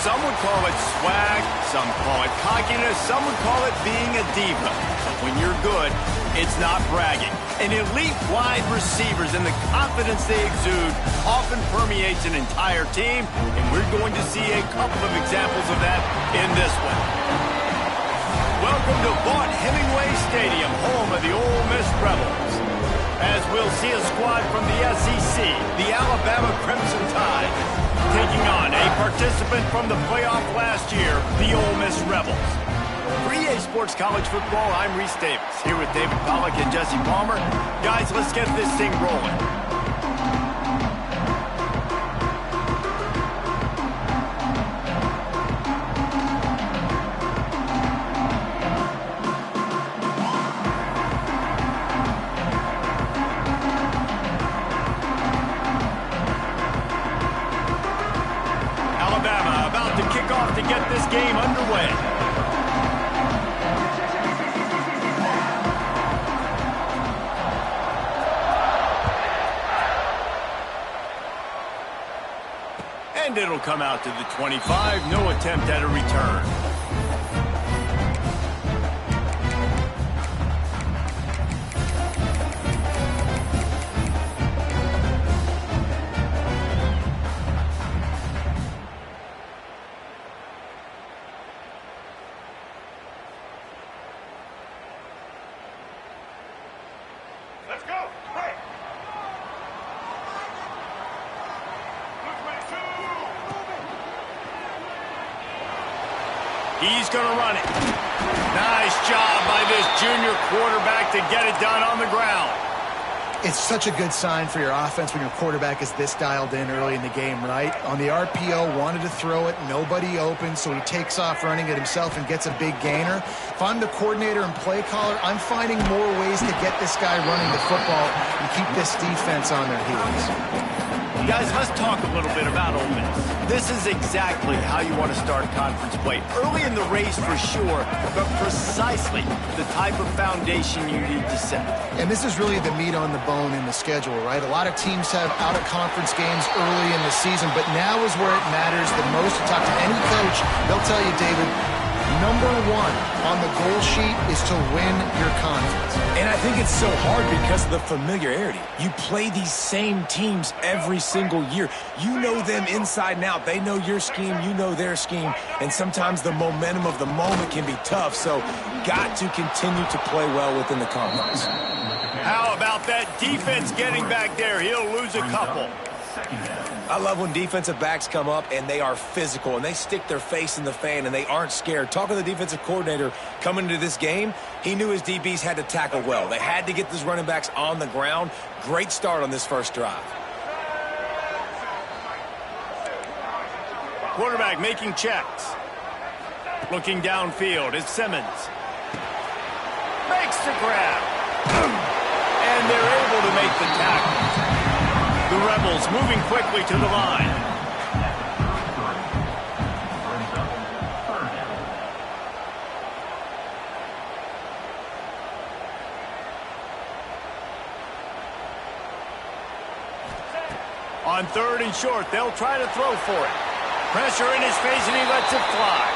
Some would call it swag, some call it cockiness, some would call it being a diva. But when you're good, it's not bragging. And elite wide receivers and the confidence they exude often permeates an entire team, and we're going to see a couple of examples of that in this one. Welcome to Vaught Hemingway Stadium, home of the Ole Miss Rebels. As we'll see a squad from the SEC, the Alabama Crimson Tide, taking on a participant from the playoff last year, the Ole Miss Rebels. For EA Sports College Football, I'm Reese Davis, here with David Pollack and Jesse Palmer. Guys, let's get this thing rolling. Alabama about to kick off to get this game underway. And it'll come out to the 25. No attempt at a return. Let's go. Hey. He's going to run it. Nice job by this junior quarterback to get it done on the ground. It's such a good sign for your offense when your quarterback is this dialed in early in the game, right? On the RPO, wanted to throw it, nobody open, so he takes off running it himself and gets a big gainer. If I'm the coordinator and play caller, I'm finding more ways to get this guy running the football and keep this defense on their heels. Guys, let's talk a little bit about Ole Miss. This is exactly how you want to start conference play. Early in the race for sure, but precisely the type of foundation you need to set. And this is really the meat on the bone in the schedule, right? A lot of teams have out-of-conference games early in the season, but now is where it matters the most. To talk to any coach, they'll tell you, David, number one on the goal sheet is to win your conference. And I think it's so hard because of the familiarity. You play these same teams every single year. You know them inside and out. They know your scheme, you know their scheme, and sometimes the momentum of the moment can be tough. So got to continue to play well within the conference. How about that defense getting back there? He'll lose a couple. I love when defensive backs come up and they are physical and they stick their face in the fan and they aren't scared. Talking to the defensive coordinator coming into this game, he knew his DBs had to tackle well. They had to get these running backs on the ground. Great start on this first drive. Quarterback making checks. Looking downfield is Simmons. Makes the grab. And they're able to make the tackle. The Rebels moving quickly to the line. On third and short, they'll try to throw for it. Pressure in his face, and he lets it fly.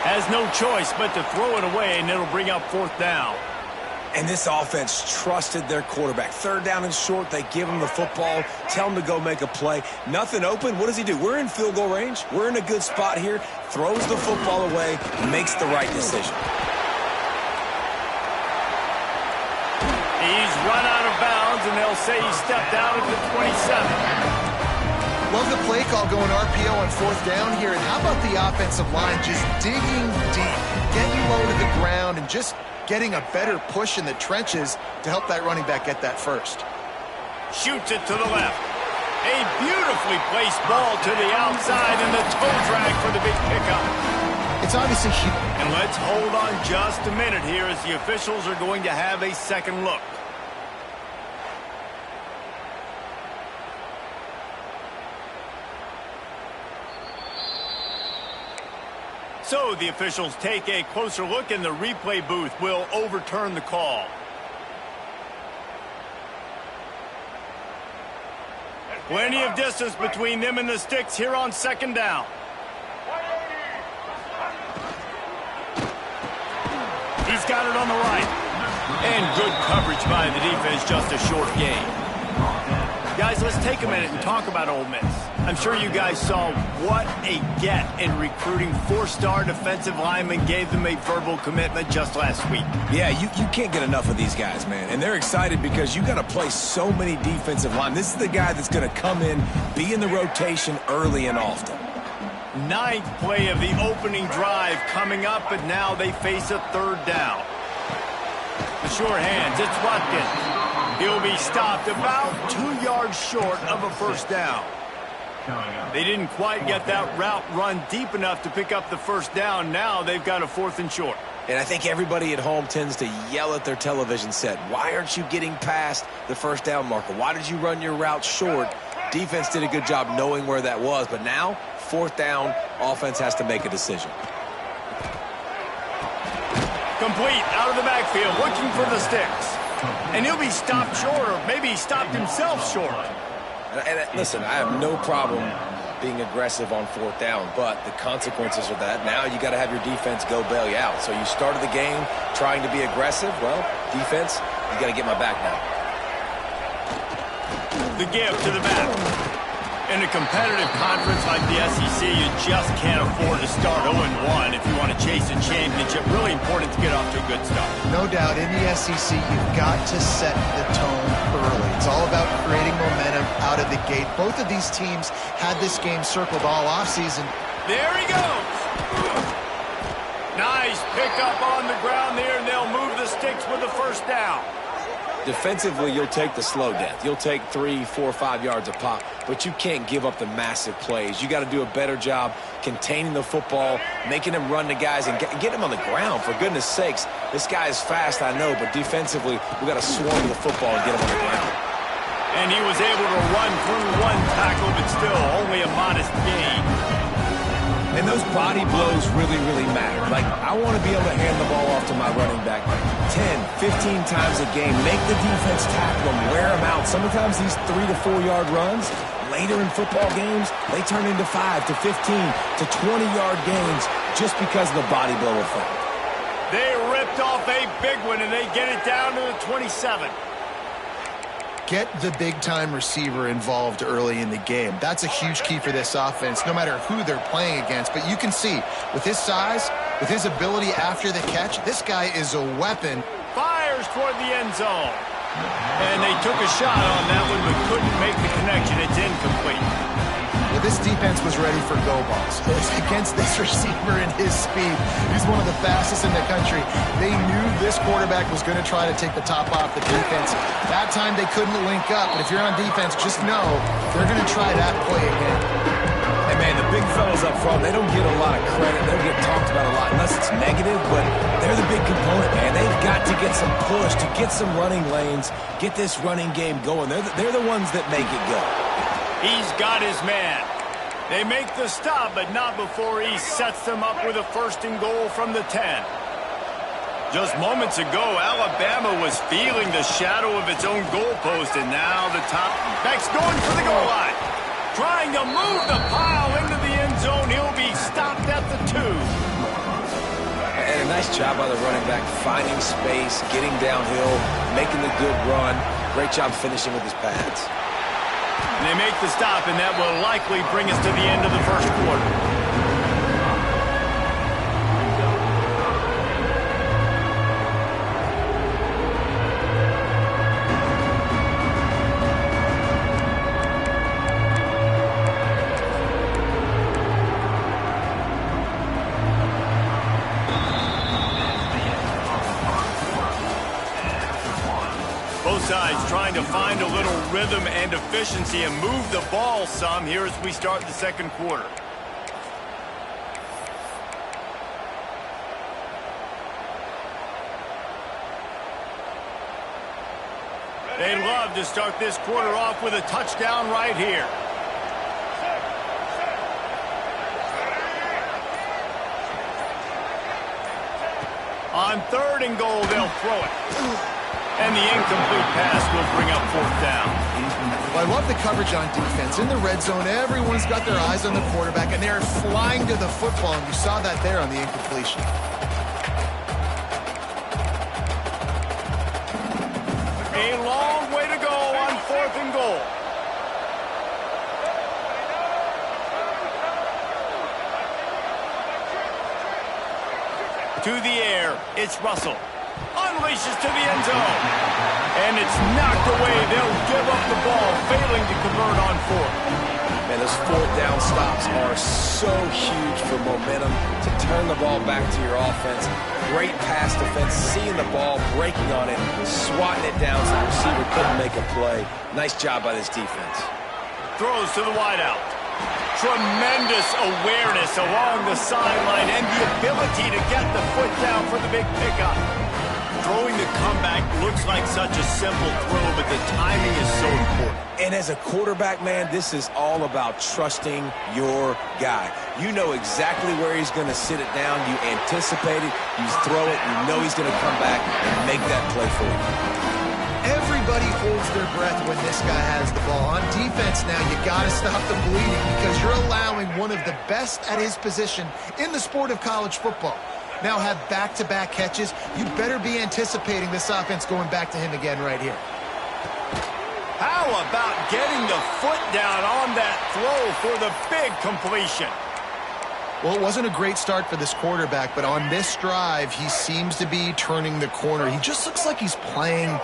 Has no choice but to throw it away, and it'll bring up fourth down. And this offense trusted their quarterback. Third down and short, they give him the football, tell him to go make a play. Nothing open, what does he do? We're in field goal range. We're in a good spot here. Throws the football away, makes the right decision. He's run out of bounds, and they'll say he stepped out at the 27. Love the play call going RPO on fourth down here. And how about the offensive line just digging deep, getting low to the ground, and just getting a better push in the trenches to help that running back get that first. Shoots it to the left. A beautifully placed ball to the outside, and the toe drag for the big pickup. It's obviously huge. And let's hold on just a minute here as the officials are going to have a second look. So the officials take a closer look, and the replay booth will overturn the call. Plenty of distance between them and the sticks here on second down. He's got it on the right. And good coverage by the defense, just a short gain. Guys, let's take a minute and talk about Ole Miss. I'm sure you guys saw what a get in recruiting. 4-star defensive linemen gave them a verbal commitment just last week. Yeah, you can't get enough of these guys, man. And they're excited because you got to play so many defensive line. This is the guy that's going to come in, be in the rotation early and often. 9th play of the opening drive coming up, but now they face a 3rd down. The sure hands, it's Watkins. He'll be stopped about 2 yards short of a 1st down. They didn't quite get that route run deep enough to pick up the 1st down. Now they've got a 4th and short. And I think everybody at home tends to yell at their television set, why aren't you getting past the 1st down marker? Why did you run your route short? Defense did a good job knowing where that was, but now 4th down, offense has to make a decision. Complete out of the backfield, looking for the sticks. And he'll be stopped short, or maybe he stopped himself short. And listen, I have no problem being aggressive on 4th down, but the consequences of that, now you got to have your defense go bail you out. So you started the game trying to be aggressive. Well, defense, you got to get my back now. The give to the back. In a competitive conference like the SEC, you just can't afford to start 0-1 if you want to chase a championship. Really important to get off to a good start. No doubt, in the SEC, you've got to set the tone early. It's all about creating momentum out of the gate. Both of these teams had this game circled all offseason. There he goes. Nice pickup on the ground there, and they'll move the sticks with the 1st down. Defensively, you'll take the slow death. You'll take 3, 4, 5 yards a pop, but you can't give up the massive plays. You got to do a better job containing the football, making them run the guys, and get them on the ground. For goodness sakes, this guy is fast, I know, but defensively, we got to swarm the football and get him on the ground. And he was able to run through 1 tackle, but still only a modest gain. And those body blows really, really matter. Like, I want to be able to hand the ball off to my running back 10, 15 times a game. Make the defense tackle them, wear them out. Sometimes these 3 to 4 yard runs, later in football games, they turn into 5 to 15 to 20-yard gains just because of the body blow effect. They ripped off a big one, and they get it down to the 27. Get the big-time receiver involved early in the game. That's a huge key for this offense, no matter who they're playing against. But you can see, with his size, with his ability after the catch, this guy is a weapon. Fires toward the end zone. And they took a shot on that one, but couldn't make the connection. It's incomplete. Well, this defense was ready for go balls. Against this receiver and his speed, he's one of the fastest in the country. They knew this quarterback was going to try to take the top off the defense. That time they couldn't link up, but if you're on defense, just know they're going to try that play again. And man, the big fellas up front, they don't get a lot of credit. They don't get talked about a lot unless it's negative, but they're the big component, man. They've got to get some push, to get some running lanes, get this running game going. They're the ones that make it go. He's got his man. They make the stop, but not before he sets them up with a 1st and goal from the 10. Just moments ago, Alabama was feeling the shadow of its own goalpost, and now the top back's going for the goal line. Trying to move the pile into the end zone. He'll be stopped at the 2. And a nice job by the running back, finding space, getting downhill, making the good run. Great job finishing with his pads. And they make the stop, and that will likely bring us to the end of the 1st quarter. Both sides trying to find a little rhythm and efficiency and move the ball some here as we start the 2nd quarter. They'd love to start this quarter off with a touchdown right here. On 3rd and goal, they'll throw it. And the incomplete pass will bring up 4th down. Well, I love the coverage on defense. In the red zone, everyone's got their eyes on the quarterback, and they're flying to the football, and you saw that there on the incompletion. A long way to go on 4th and goal. To the air, it's Russell. Unleashes to the end zone. And it's knocked away. They'll give up the ball, failing to convert on 4th. Man, those 4th down stops are so huge for momentum to turn the ball back to your offense. Great pass defense, seeing the ball, breaking on it, swatting it down so the receiver couldn't make a play. Nice job by this defense. Throws to the wideout. Tremendous awareness along the sideline and the ability to get the foot down for the big pickup. Throwing the comeback looks like such a simple throw, but the timing is so important. And as a quarterback, man, this is all about trusting your guy. You know exactly where he's going to sit it down. You anticipate it. You throw it. You know he's going to come back and make that play for you. Everybody holds their breath when this guy has the ball. On defense now, you got to stop the bleeding because you're allowing one of the best at his position in the sport of college football. Now have back-to-back catches. You better be anticipating this offense going back to him again right here. How about getting the foot down on that throw for the big completion? Well, it wasn't a great start for this quarterback, but on this drive, he seems to be turning the corner. He just looks like he's playing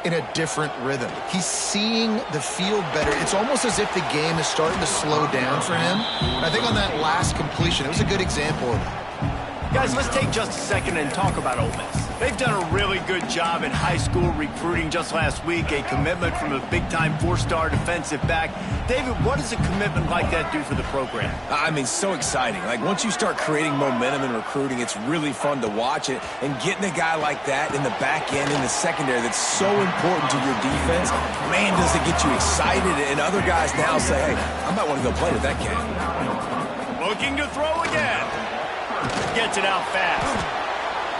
in a different rhythm. He's seeing the field better. It's almost as if the game is starting to slow down for him. And I think on that last completion, it was a good example of that. Guys, let's take just a second and talk about Ole Miss. They've done a really good job in high school recruiting. Just last week, a commitment from a big-time 4-star defensive back. David, what does a commitment like that do for the program? I mean, so exciting. Like, once you start creating momentum in recruiting, it's really fun to watch it. And getting a guy like that in the back end, in the secondary, that's so important to your defense, man, does it get you excited. And other guys now say, hey, I might want to go play with that kid. Looking to throw again. Gets it out fast.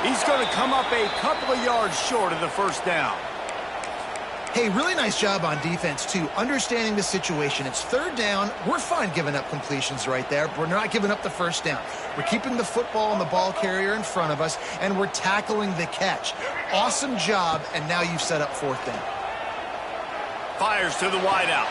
He's going to come up a couple of yards short of the first down. Hey, really nice job on defense, too. Understanding the situation. It's 3rd down. We're fine giving up completions right there. We're not giving up the first down. We're keeping the football and the ball carrier in front of us, and we're tackling the catch. Awesome job, and now you've set up 4th down. Fires to the wideout.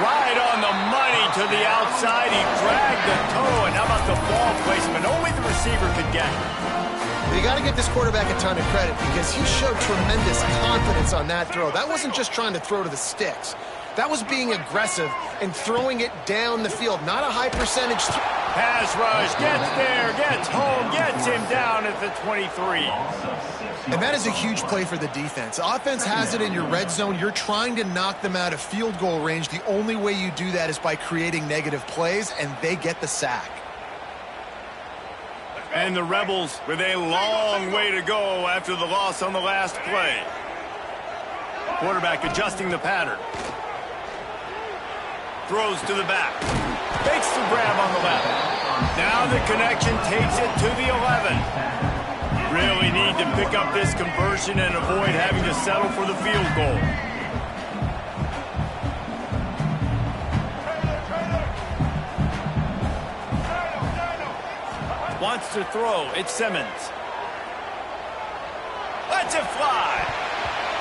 Right on the money to the outside. He dragged the toe, and how about the ball placement? Only the receiver could get it. You got to give this quarterback a ton of credit because he showed tremendous confidence on that throw. That wasn't just trying to throw to the sticks. That was being aggressive and throwing it down the field, not a high percentage. Pass rush, gets there, gets home, gets him down at the 23. And that is a huge play for the defense. Offense has it in your red zone. You're trying to knock them out of field goal range. The only way you do that is by creating negative plays, and they get the sack. And the Rebels with a long way to go after the loss on the last play. Quarterback adjusting the pattern. Throws to the back. Fakes the grab on the left. Now the connection takes it to the 11. Really need to pick up this conversion and avoid having to settle for the field goal. Wants to throw. It's Simmons. Lets it fly.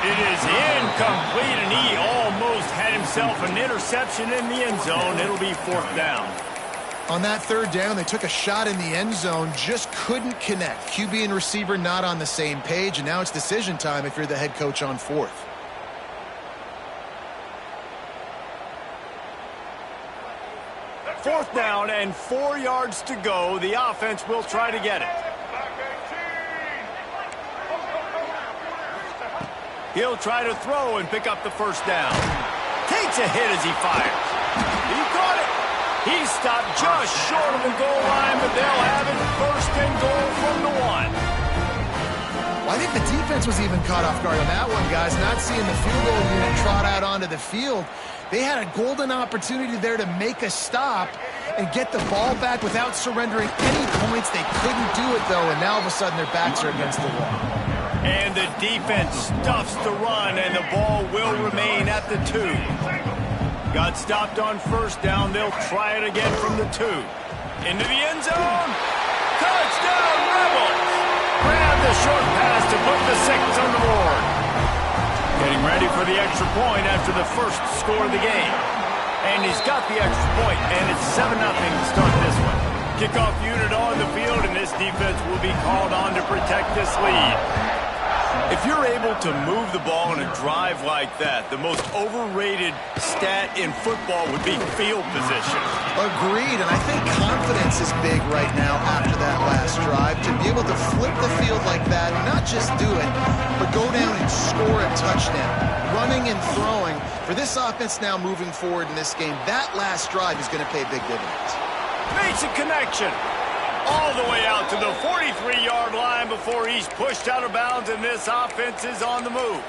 It is incomplete, and he almost had himself an interception in the end zone. It'll be 4th down. On that 3rd down, they took a shot in the end zone, just couldn't connect. QB and receiver not on the same page, and now it's decision time if you're the head coach on 4th. Fourth down and 4 yards to go. The offense will try to get it. He'll try to throw and pick up the first down. Takes a hit as he fires. He caught it. He stopped just short of the goal line, but they'll have it 1st and goal from the 1. Well, I think the defense was even caught off guard on that one, guys. Not seeing the field goal unit trot out onto the field. They had a golden opportunity there to make a stop and get the ball back without surrendering any points. They couldn't do it, though, and now all of a sudden their backs are against the wall. And the defense stuffs the run, and the ball will remain at the 2. Got stopped on 1st down. They'll try it again from the 2. Into the end zone. Touchdown, Rebels! Grab the short pass to put the 6 on the board. Getting ready for the extra point after the first score of the game. And he's got the extra point, and it's 7-0 to start this one. Kickoff unit on the field, and this defense will be called on to protect this lead. If you're able to move the ball in a drive like that, the most overrated stat in football would be field position. Agreed, and I think confidence is big right now after that last drive. To be able to flip the field like that, not just do it, but go down and score a touchdown. Running and throwing. For this offense now moving forward in this game, that last drive is going to pay big dividends. Basic connection. All the way out to the 43-yard line before he's pushed out of bounds, and this offense is on the move.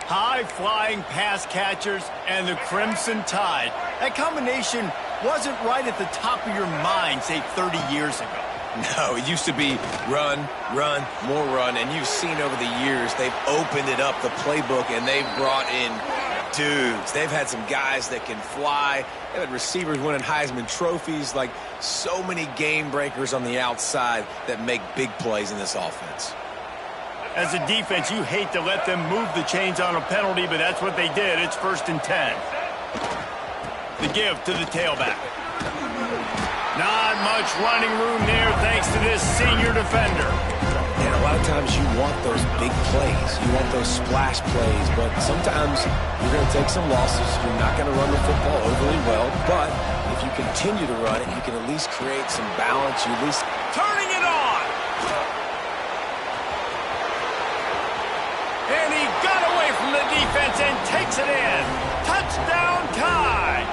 High-flying pass catchers and the Crimson Tide. That combination wasn't right at the top of your mind, say, 30 years ago. No, it used to be run, run, more run, and you've seen over the years they've opened it up, the playbook, and they've brought in dudes. They've had some guys that can fly. They've had receivers winning Heisman trophies, like so many game breakers on the outside that make big plays in this offense. As a defense, you hate to let them move the chains on a penalty, but that's what they did. It's 1st and 10. The give to the tailback. Not much running room there thanks to this senior defender. And a lot of times you want those big plays. You want those splash plays, but sometimes you're going to take some losses. You're not going to run the football overly well, but if you continue to run it, you can at least create some balance. You at least turning it on. And he got away from the defense and takes it in. Touchdown Tide.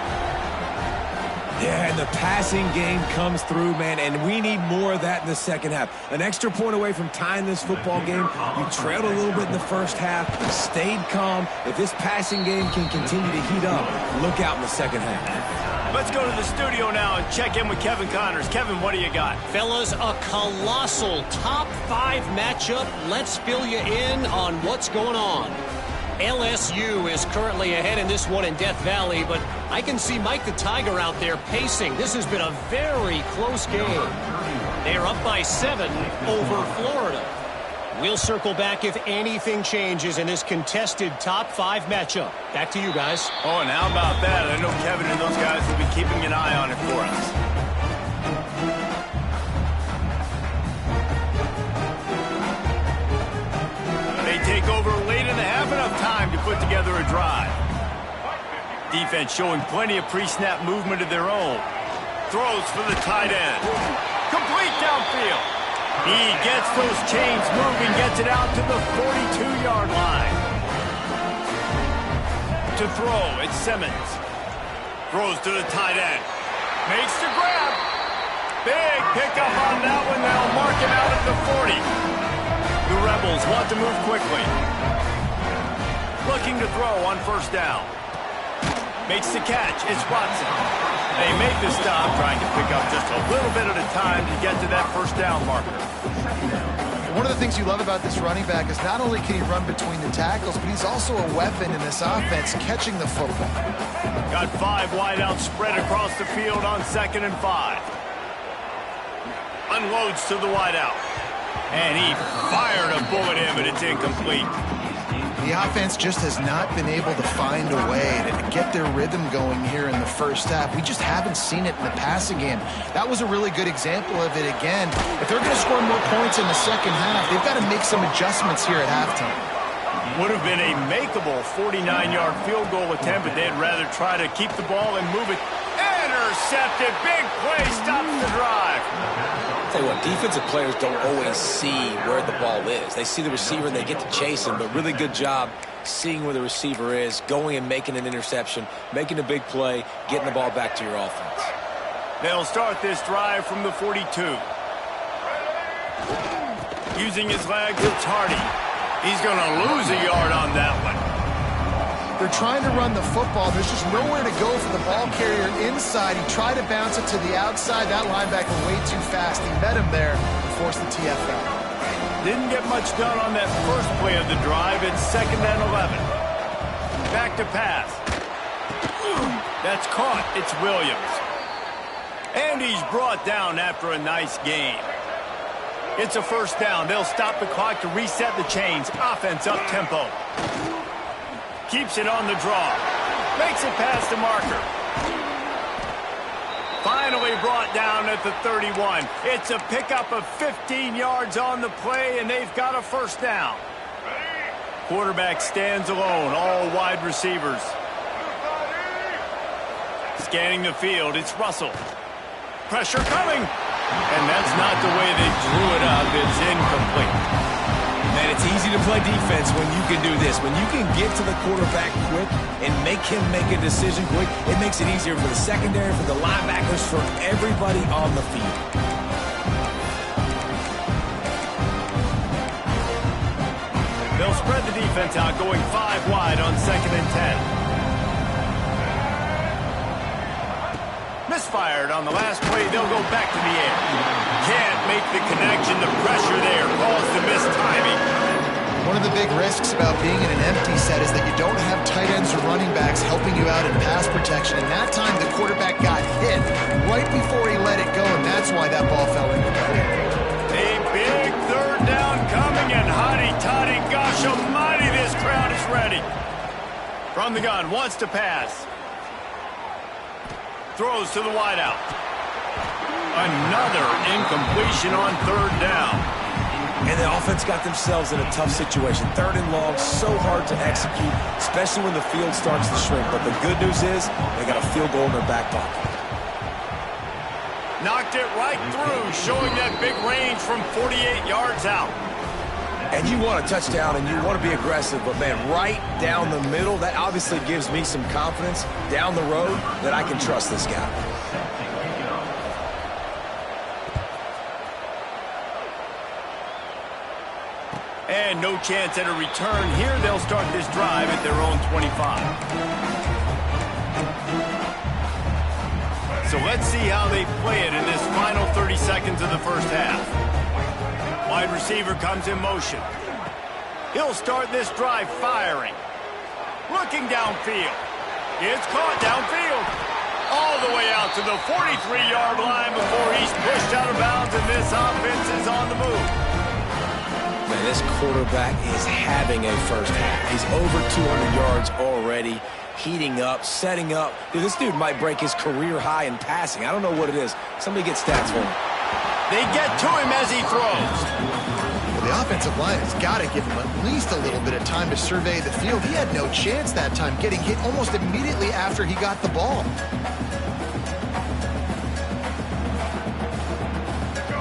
Yeah, and the passing game comes through, man, and we need more of that in the second half. An extra point away from tying this football game. You trailed a little bit in the first half, stayed calm. If this passing game can continue to heat up, look out in the second half. Let's go to the studio now and check in with Kevin Connors. Kevin, what do you got? Fellas, a colossal top 5 matchup. Let's fill you in on what's going on. LSU is currently ahead in this one in Death Valley, but I can see Mike the Tiger out there pacing. This has been a very close game. They're up by 7 over Florida. We'll circle back if anything changes in this contested top 5 matchup. Back to you guys. Oh, and how about that? I know Kevin and those guys will be keeping an eye on it for us. Take over late in the half, enough time to put together a drive. Defense showing plenty of pre-snap movement of their own. Throws for the tight end. Complete downfield. He gets those chains moving, gets it out to the 42-yard line. To throw, it's Simmons. Throws to the tight end. Makes the grab. Big pickup on that one. They'll mark him out at the 40. The Rebels want to move quickly. Looking to throw on 1st down. Makes the catch. It's Watson. They make the stop, trying to pick up just a little bit at a time to get to that 1st down marker. One of the things you love about this running back is not only can he run between the tackles, but he's also a weapon in this offense, catching the football. Got 5 wideouts spread across the field on 2nd and 5. Unloads to the wideout. And he fired a bullet in, but it's incomplete. The offense just has not been able to find a way to get their rhythm going here in the first half. We just haven't seen it in the passing game. That was a really good example of it again. If they're going to score more points in the second half, they've got to make some adjustments here at halftime. Would have been a makeable 49-yard field goal attempt, but they'd rather try to keep the ball and move it. Intercepted. Big play stops the drive. I'll tell you what, defensive players don't always see where the ball is. They see the receiver and they get to chase him, but really good job seeing where the receiver is, going and making an interception, making a big play, getting the ball back to your offense. They'll start this drive from the 42. Using his legs, it's Hardy. He's going to lose a yard on that one. They're trying to run the football. There's just nowhere to go for the ball carrier inside. He tried to bounce it to the outside. That linebacker way too fast. He met him there and forced the TFL. Didn't get much done on that first play of the drive. It's 2nd and 11. Back to pass. That's caught. It's Williams. And he's brought down after a nice gain. It's a first down. They'll stop the clock to reset the chains. Offense up tempo. Keeps it on the draw. Makes it past the marker. Finally brought down at the 31. It's a pickup of 15 yards on the play, and they've got a first down. Quarterback stands alone, all wide receivers. Scanning the field, it's Russell. Pressure coming. And that's not the way they drew it up. It's incomplete. Man, it's easy to play defense when you can do this. When you can get to the quarterback quick and make him make a decision quick, it makes it easier for the secondary, for the linebackers, for everybody on the field. They'll spread the defense out, going 5 wide on 2nd and 10. Misfired on the last play. They'll go back to the air. Can't make the connection. The pressure there caused the missed timing. One of the big risks about being in an empty set is that you don't have tight ends or running backs helping you out in pass protection. And that time, the quarterback got hit right before he let it go, and that's why that ball fell incomplete. A big third down coming, and hotty-toddy, gosh almighty, this crowd is ready. From the gun, wants to pass. Throws to the wideout. Another incompletion on 3rd down. And the offense got themselves in a tough situation. 3rd and long, so hard to execute, especially when the field starts to shrink. But the good news is they got a field goal in their back pocket. Knocked it right through, showing that big range from 48 yards out. And you want a touchdown and you want to be aggressive, but man, right down the middle, that obviously gives me some confidence down the road that I can trust this guy. And no chance at a return here. They'll start this drive at their own 25. So let's see how they play it in this final 30 seconds of the first half. Wide receiver comes in motion. He'll start this drive firing. Looking downfield. It's caught downfield. All the way out to the 43-yard line before he's pushed out of bounds, and this offense is on the move. Man, this quarterback is having a first half. He's over 200 yards already, heating up, setting up. Dude, this dude might break his career high in passing. I don't know what it is. Somebody get stats for him. They get to him as he throws. Well, the offensive line has got to give him at least a little bit of time to survey the field. He had no chance that time, getting hit almost immediately after he got the ball.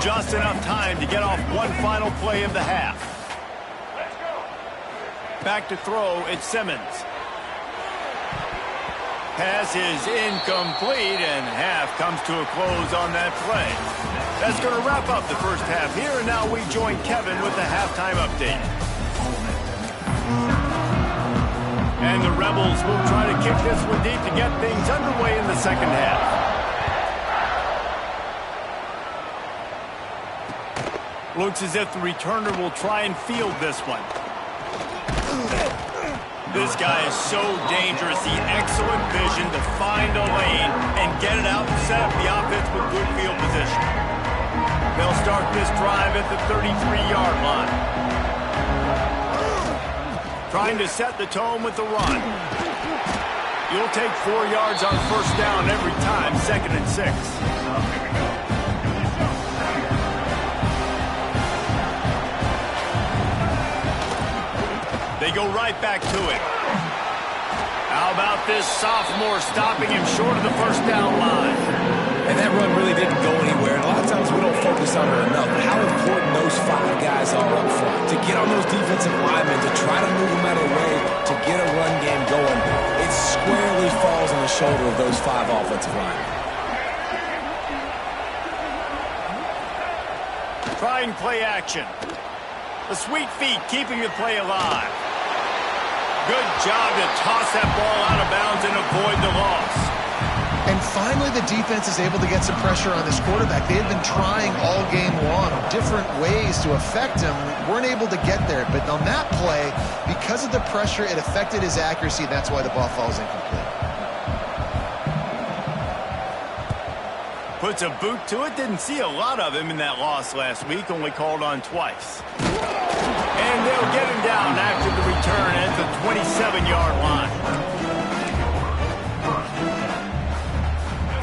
Just enough time to get off one final play of the half. Back to throw, it's Simmons. Pass is incomplete, and half comes to a close on that play. That's going to wrap up the first half here, and now we join Kevin with the halftime update. And the Rebels will try to kick this one deep to get things underway in the second half. Looks as if the returner will try and field this one. This guy is so dangerous. The excellent vision to find a lane and get it out and set up the offense with good field position. They'll start this drive at the 33-yard line. Trying to set the tone with the run. You'll take 4 yards on first down every time, 2nd and 6. They go right back to it. How about this sophomore stopping him short of the first down line? And that run really didn't go anywhere. And a lot of times we don't focus on it enough. How important those 5 guys are up front. To get on those defensive linemen, to try to move them out of the way, to get a run game going. It squarely falls on the shoulder of those 5 offensive linemen. Trying play action. The sweet feet keeping the play alive. Good job to toss that ball out of bounds and avoid the loss. And finally, the defense is able to get some pressure on this quarterback. They had been trying all game long different ways to affect him. Weren't able to get there. But on that play, because of the pressure, it affected his accuracy. That's why the ball falls incomplete. Puts a boot to it. Didn't see a lot of him in that loss last week. Only called on twice. And they'll get him down after the return at the 27-yard line.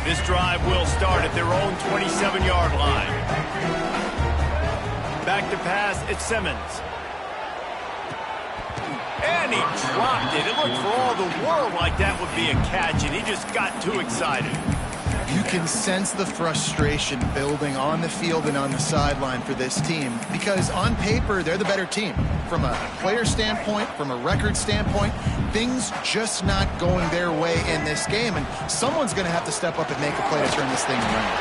This drive will start at their own 27-yard line. Back to pass, it's Simmons. And he dropped it. It looked for all the world like that would be a catch, and he just got too excited. You can sense the frustration building on the field and on the sideline for this team because on paper, they're the better team. From a player standpoint, from a record standpoint, things just not going their way in this game, and someone's going to have to step up and make a play to turn this thing around.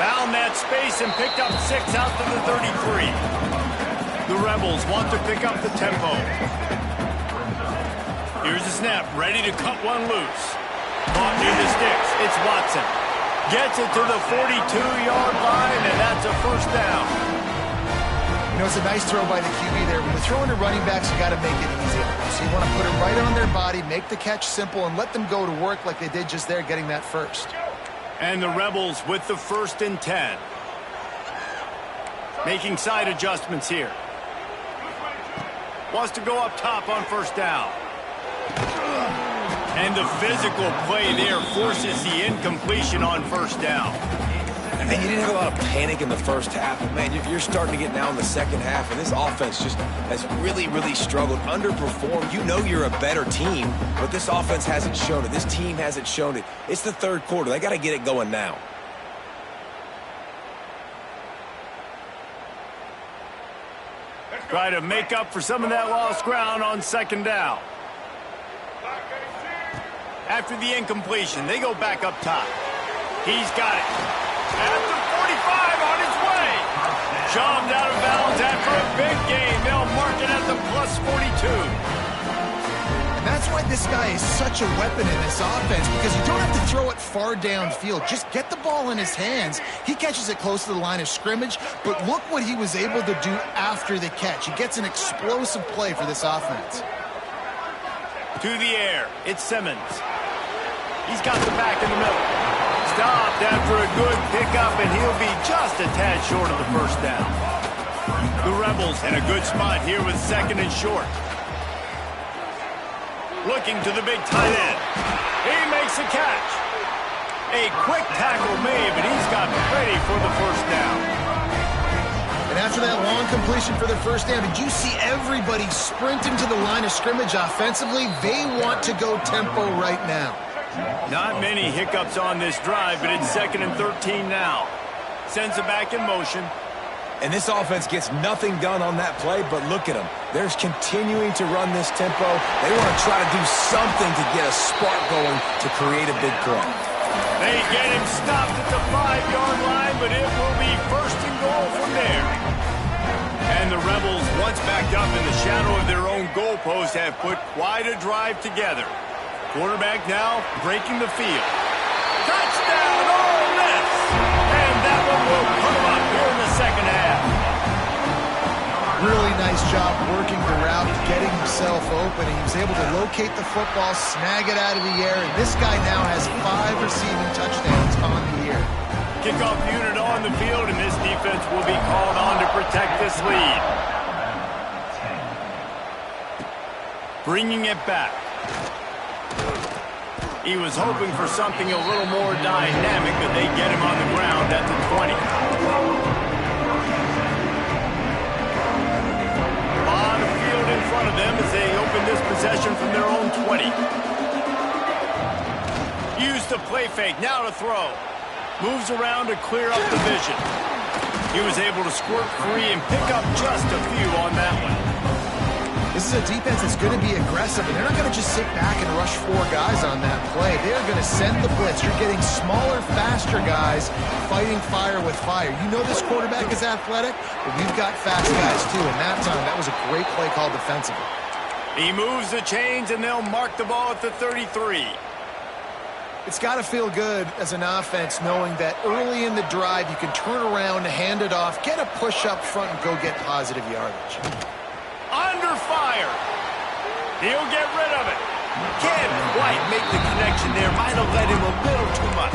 Found that space and picked up 6 out to the 33. The Rebels want to pick up the tempo. Here's the snap, ready to cut one loose. Caught near the sticks. It's Watson. Gets it to the 42-yard line, and that's a first down. You know, it's a nice throw by the QB there. When you're throwing to running backs, you got to make it easy. So you want to put it right on their body, make the catch simple, and let them go to work like they did just there, getting that first. And the Rebels with the 1st and 10. Making side adjustments here. Wants to go up top on first down. And the physical play there forces the incompletion on first down. And you didn't have a lot of panic in the first half, but man, you're starting to get now in the second half, and this offense just has really, really struggled, underperformed. You know you're a better team, but this offense hasn't shown it. This team hasn't shown it. It's the third quarter. They got to get it going now. Try to make up for some of that lost ground on second down. After the incompletion, they go back up top. He's got it. At the 45 on his way. Shoved out of bounds after a big gain. They'll mark it at the plus 42. And that's why this guy is such a weapon in this offense, because you don't have to throw it far downfield. Just get the ball in his hands. He catches it close to the line of scrimmage, but look what he was able to do after the catch. He gets an explosive play for this offense. To the air, it's Simmons. He's got the back in the middle. Stopped after a good pickup, and he'll be just a tad short of the first down. The Rebels in a good spot here with 2nd and short. Looking to the big tight end. He makes a catch. A quick tackle made, but he's got ready for the first down. And after that long completion for the first down, did you see everybody sprinting to the line of scrimmage offensively? They want to go tempo right now. Not many hiccups on this drive, but it's 2nd and 13 now. Sends it back in motion. And this offense gets nothing done on that play, but look at them. They're continuing to run this tempo. They want to try to do something to get a spark going to create a big play. They get him stopped at the 5-yard line, but it will be 1st and goal from there. And the Rebels, once backed up in the shadow of their own goalpost, have put quite a drive together. Quarterback now breaking the field. Touchdown, Ole Miss! And that one will come up here in the second half. Really nice job working the route, getting himself open. He was able to locate the football, snag it out of the air, and this guy now has 5 receiving touchdowns on the year. Kickoff unit on the field, and this defense will be called on to protect this lead. Bringing it back. He was hoping for something a little more dynamic, but they get him on the ground at the 20. On the field in front of them as they open this possession from their own 20. Use the play fake, now to throw. Moves around to clear up the vision. He was able to squirt free and pick up just a few on that one. This is a defense that's going to be aggressive, and they're not going to just sit back and rush 4 guys on that play. They are going to send the blitz. You're getting smaller, faster guys fighting fire with fire. You know this quarterback is athletic, but we've got fast guys too, and that time, that was a great play call defensively. He moves the chains, and they'll mark the ball at the 33. It's got to feel good as an offense knowing that early in the drive you can turn around, hand it off, get a push up front, and go get positive yardage. Under fire. He'll get rid of it. Can't quite make the connection there. Might have led him a little too much.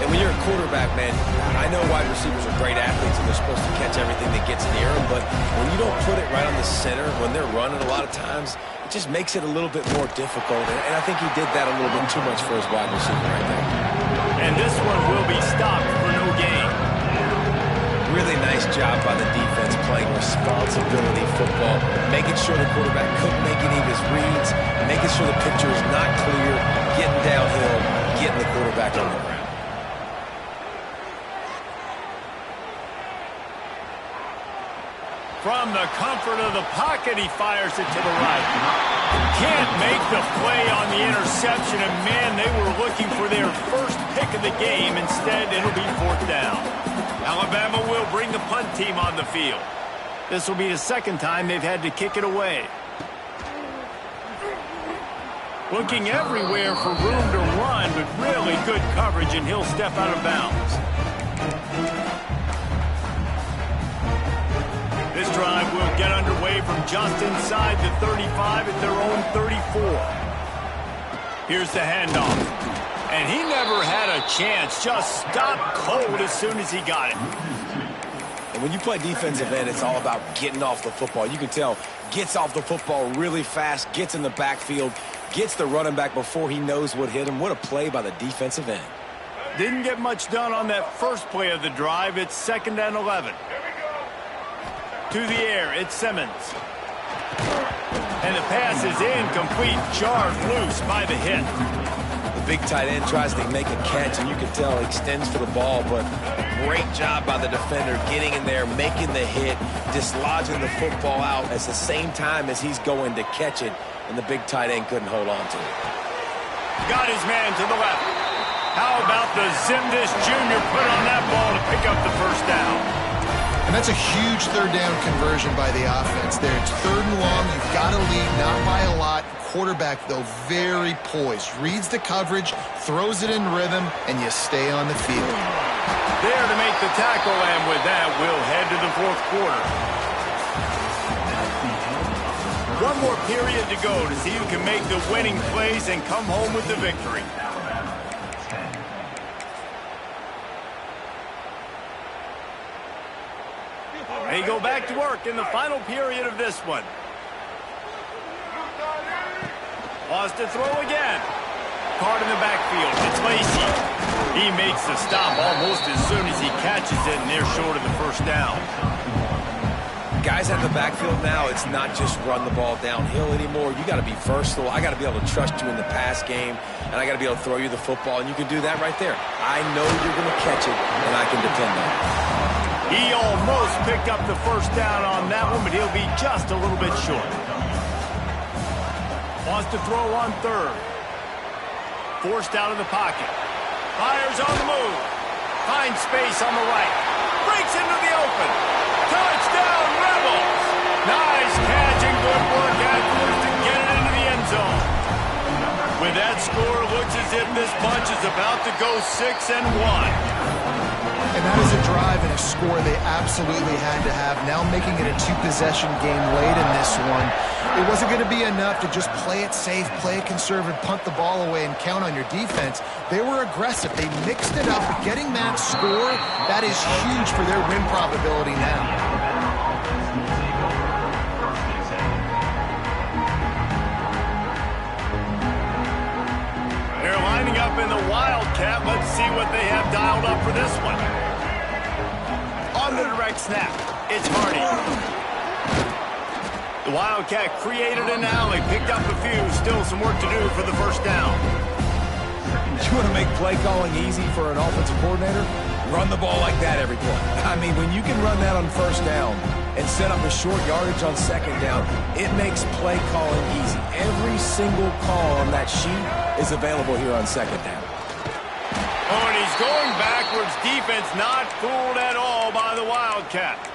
And when you're a quarterback, man, I know wide receivers are great athletes and they're supposed to catch everything that gets near them, but when you don't put it right on the center, when they're running a lot of times, it just makes it a little bit more difficult. And I think he did that a little bit too much for his wide receiver right there. And this one will be stopped for no gain. Really nice job by the defense playing responsibility football, making sure the quarterback couldn't make any of his reads, making sure the picture is not clear, getting downhill, getting the quarterback on the ground. From the comfort of the pocket, he fires it to the right. Can't make the play on the interception, and man, they were looking for their first pick of the game. Instead, it'll be 4th down. Alabama will bring the punt team on the field. This will be the second time they've had to kick it away. Looking everywhere for room to run, but really good coverage, and he'll step out of bounds. This drive will get underway from just inside the 35 at their own 34. Here's the handoff. And he never had a chance. Just stopped cold as soon as he got it. And when you play defensive end, it's all about getting off the football. You can tell, gets off the football really fast, gets in the backfield, gets the running back before he knows what hit him. What a play by the defensive end. Didn't get much done on that first play of the drive. It's 2nd and 11. To the air, it's Simmons. And the pass is incomplete, jarred loose by the hit. The big tight end tries to make a catch, and you can tell he extends for the ball, but great job by the defender getting in there, making the hit, dislodging the football out at the same time as he's going to catch it, and the big tight end couldn't hold on to it. Got his man to the left. How about the Zimdis Jr. put on that ball to pick up the first down? And that's a huge 3rd down conversion by the offense there. It's 3rd and long. You've got to lead, not by a lot. Quarterback, though, very poised. Reads the coverage, throws it in rhythm, and you stay on the field. There to make the tackle, and with that, we'll head to the 4th quarter. One more period to go to see who can make the winning plays and come home with the victory. They go back to work in the final period of this one. Lost to throw again. Caught in the backfield. It's Lacey. He makes the stop almost as soon as he catches it, and they're short of the first down. Guys out of the backfield now, it's not just run the ball downhill anymore. You got to be versatile. I got to be able to trust you in the pass game, and I got to be able to throw you the football, and you can do that right there. I know you're going to catch it, and I can depend on it. He almost picked up the first down on that one, but he'll be just a little bit short. Wants to throw on 3rd. Forced out of the pocket. Fires on the move. Finds space on the right. Breaks into the open. Touchdown, Rebels! Nice catch and good work afterwards to get it into the end zone. With that score, looks as if this bunch is about to go 6-1. And that is a drive and a score they absolutely had to have. Now making it a 2-possession game late in this one. It wasn't going to be enough to just play it safe, play it conservative, punt the ball away, and count on your defense. They were aggressive. They mixed it up. Getting that score, that is huge for their win probability now. They're lining up in the Wildcat. Let's see what they have dialed up for this one. On the direct snap, it's Hardy. The Wildcat created an alley, picked up a few, still some work to do for the first down. You want to make play calling easy for an offensive coordinator? Run the ball like that every play. I mean, when you can run that on first down and set up a short yardage on second down, it makes play calling easy. Every single call on that sheet is available here on second down. Oh, and he's going backwards. Defense not fooled at all by the Wildcat.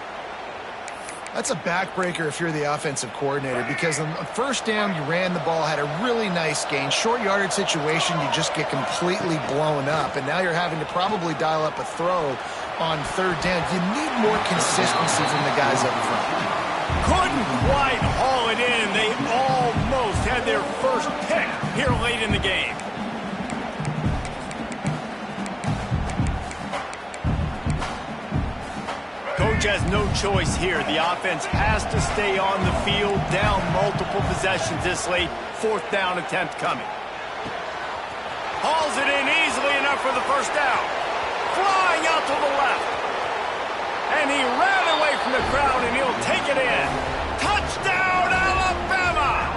That's a backbreaker if you're the offensive coordinator, because on first down, you ran the ball, had a really nice gain. Short yardage situation, you just get completely blown up, and now you're having to probably dial up a throw on 3rd down. You need more consistency from the guys up front. Couldn't quite haul it in. They almost had their first pick here late in the game. has no choice here. The offense has to stay on the field, down multiple possessions this late. Fourth down attempt coming. Hauls it in easily enough for the first down. Flying out to the left. And he ran away from the crowd, and he'll take it in. Touchdown, Alabama!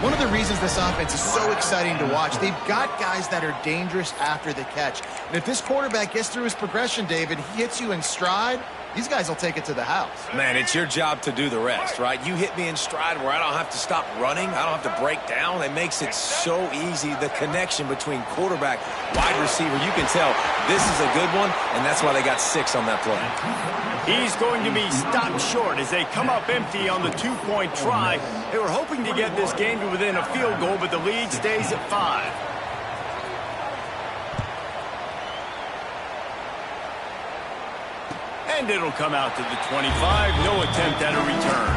One of the reasons this offense is so exciting to watch, they've got guys that are dangerous after the catch. And if this quarterback gets through his progression, David, he hits you in stride, these guys will take it to the house. Man, it's your job to do the rest, right? You hit me in stride where I don't have to stop running. I don't have to break down. It makes it so easy. The connection between quarterback, wide receiver, you can tell this is a good one, and that's why they got 6 on that play. He's going to be stopped short as they come up empty on the 2-point try. They were hoping to get this game to within a field goal, but the lead stays at 5. And it'll come out to the 25. No attempt at a return.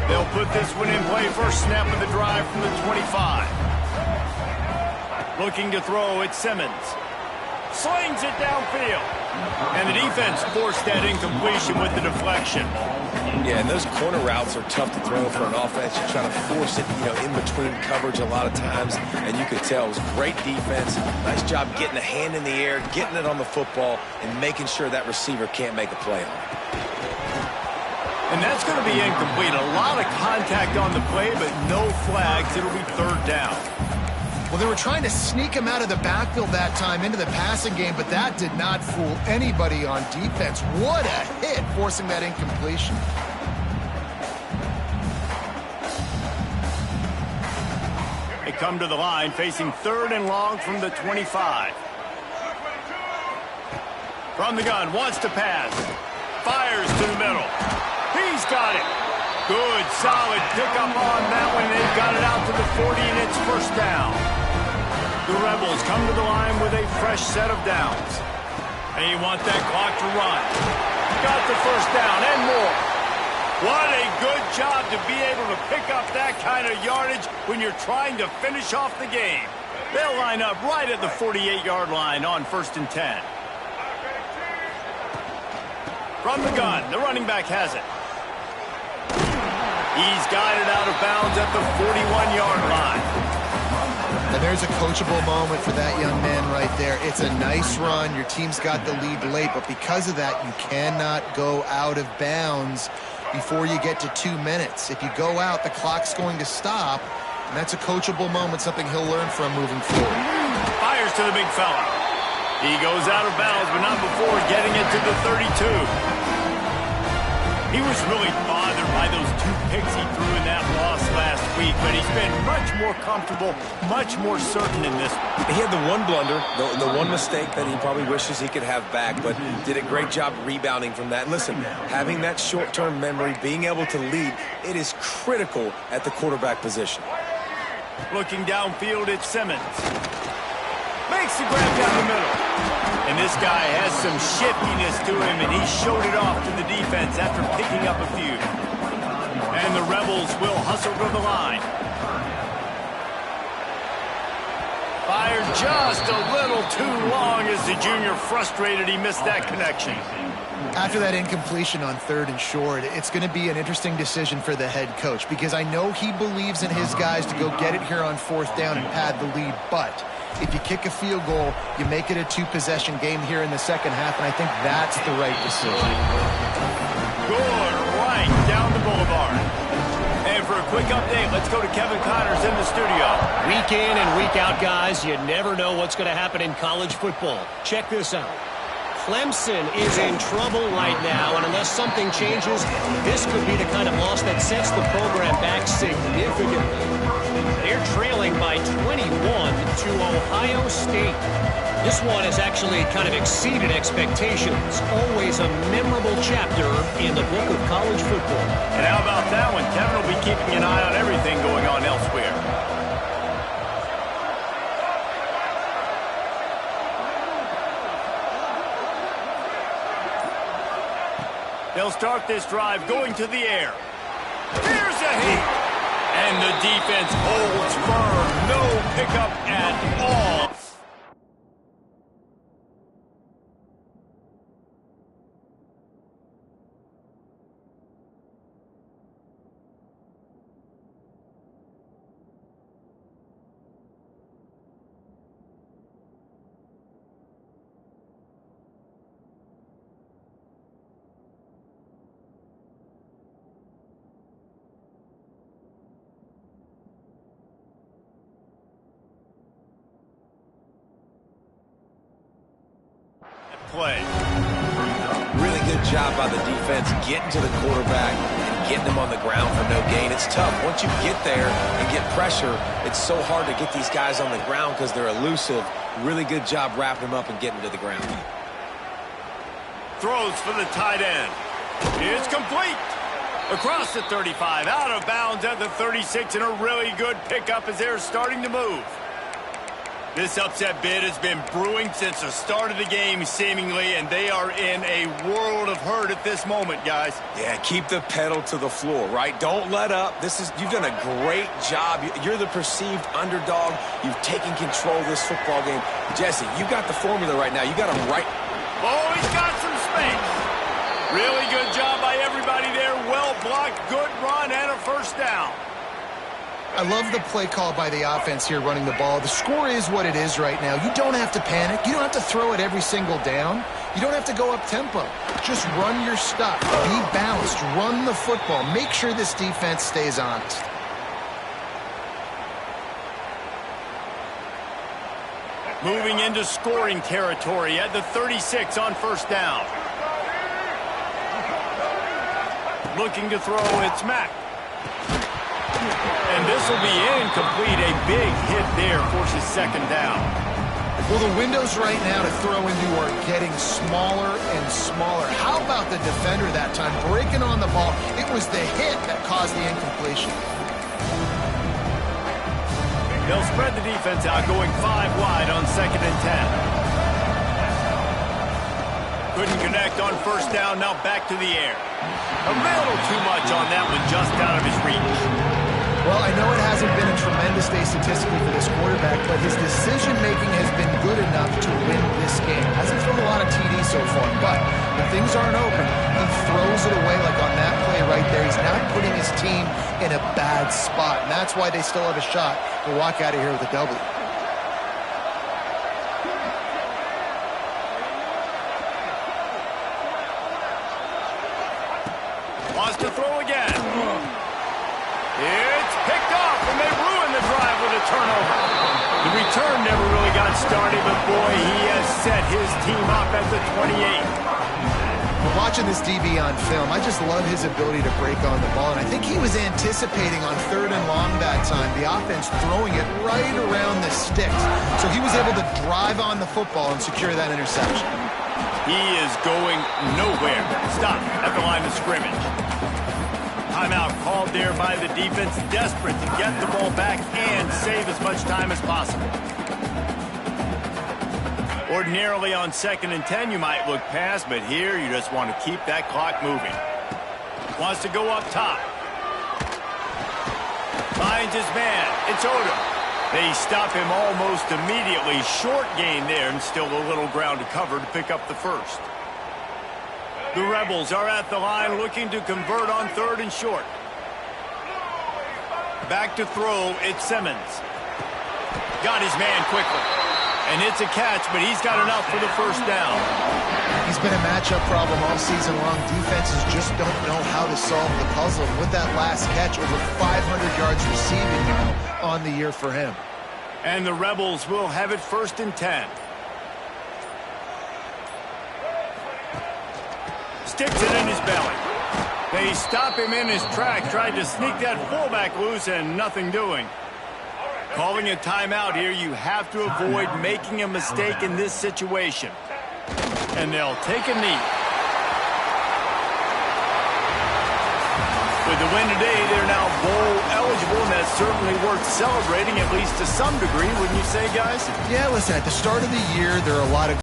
They'll put this one in play. First snap of the drive from the 25. Looking to throw, it's Simmons. Slings it downfield. And the defense forced that incompletion with the deflection. Yeah, and those corner routes are tough to throw for an offense. You try to force it, in between coverage a lot of times, and you could tell it was great defense. Nice job getting a hand in the air, getting it on the football, and making sure that receiver can't make a play on it. And that's going to be incomplete. A lot of contact on the play, but no flags. It'll be third down. Well, they were trying to sneak him out of the backfield that time into the passing game, but that did not fool anybody on defense. What a hit, forcing that incompletion. They come to the line, facing third and long from the 25. From the gun, wants to pass. Fires to the middle. He's got it. Good, solid pickup on that one. They've got it out to the 40, and it's first down. The Rebels come to the line with a fresh set of downs. They want that clock to run. Got the first down and more. What a good job to be able to pick up that kind of yardage when you're trying to finish off the game. They'll line up right at the 48-yard line on 1st and 10. From the gun, the running back has it. He's got it out of bounds at the 41-yard line. And there's a coachable moment for that young man right there. It's a nice run. Your team's got the lead late, but because of that, you cannot go out of bounds before you get to 2 minutes. If you go out, the clock's going to stop, and that's a coachable moment, something he'll learn from moving forward. Fires to the big fella. He goes out of bounds, but not before getting it to the 32. He was really bothered by those 2 picks he threw in that loss last week, but he's been much more comfortable, much more certain in this one. He had the one blunder, the one mistake that he probably wishes he could have back, but did a great job rebounding from that. Listen, having that short-term memory, being able to lead, it is critical at the quarterback position. Looking downfield, it's Simmons. Makes the grab down the middle. And this guy has some shiftiness to him, and he showed it off to the defense after picking up a few. And the Rebels will hustle to the line. Fired just a little too long as the junior frustrated he missed that connection. After that incompletion on 3rd and short, it's going to be an interesting decision for the head coach, because I know he believes in his guys to go get it here on 4th down and pad the lead, but if you kick a field goal, you make it a 2-possession game here in the second half, and I think that's the right decision. Good right down the boulevard. And for a quick update, let's go to Kevin Connors in the studio. Week in and week out, guys, you never know what's going to happen in college football. Check this out. Clemson is in trouble right now, and unless something changes, this could be the kind of loss that sets the program back significantly. They're trailing by 21 to Ohio State. This one has actually kind of exceeded expectations. Always a memorable chapter in the book of college football. And how about that one? Kevin will be keeping an eye on everything going on elsewhere. They'll start this drive going to the air. Here's a heat. And the defense holds firm. No pickup at all. Play. Really good job by the defense getting to the quarterback and getting him on the ground for no gain. It's tough. Once you get there and get pressure, it's so hard to get these guys on the ground because they're elusive. Really good job wrapping them up and getting to the ground. Throws for the tight end. It's complete. Across the 35, out of bounds at the 36, and a really good pickup as they're starting to move. This upset bid has been brewing since the start of the game, seemingly, and they are in a world of hurt at this moment, guys. Yeah, keep the pedal to the floor, right? Don't let up. You've done a great job. You're the perceived underdog. You've taken control of this football game. Jesse, you got the formula right now. You got them right. Oh, he's got some space. Really good job by everybody there. Well blocked, good run, and a first down. I love the play call by the offense here running the ball. The score is what it is right now. You don't have to panic. You don't have to throw it every single down. You don't have to go up tempo. Just run your stuff. Be balanced. Run the football. Make sure this defense stays honest. Moving into scoring territory at the 36 on first down. Looking to throw, it's Mack. And this will be incomplete. A big hit there forces second down. Well, the windows right now to throw into are getting smaller and smaller. How about the defender that time breaking on the ball? It was the hit that caused the incompletion. They'll spread the defense out, going 5 wide on 2nd and 10. Couldn't connect on first down, now back to the air. A little too much on that one, just out of his reach. Well, I know it hasn't been a tremendous day statistically for this quarterback, but his decision-making has been good enough to win this game. Hasn't thrown a lot of TDs so far, but when things aren't open, he throws it away like on that play right there. He's not putting his team in a bad spot, and that's why they still have a shot to walk out of here with a W. Wants to throw again. It's picked off, and they ruin the drive with a turnover. The return never really got started, but boy, he has set his team up at the 28. Well, watching this DB on film, I just love his ability to break on the ball, and I think he was anticipating on 3rd and long that time, the offense throwing it right around the sticks. So he was able to drive on the football and secure that interception. He is going nowhere. Stop at the line of scrimmage. Timeout called there by the defense, desperate to get the ball back and save as much time as possible. Ordinarily on 2nd and 10, you might look past, but here you just want to keep that clock moving. Wants to go up top. Finds his man. It's Odom. They stop him almost immediately. Short gain there, and still a little ground to cover to pick up the first. The Rebels are at the line looking to convert on 3rd and short. Back to throw, it's Simmons. Got his man quickly. And it's a catch, but he's got enough for the first down. He's been a matchup problem all season long. Defenses just don't know how to solve the puzzle. With that last catch, over 500 yards receiving now on the year for him. And the Rebels will have it 1st and 10. Sticks it in his belly. They stop him in his track, tried to sneak that fullback loose, and nothing doing. Calling a timeout here, you have to avoid making a mistake in this situation. And they'll take a knee. With the win today, they're now bowl eligible, and that's certainly worth celebrating, at least to some degree, wouldn't you say, guys? Yeah, listen, at the start of the year, there are a lot of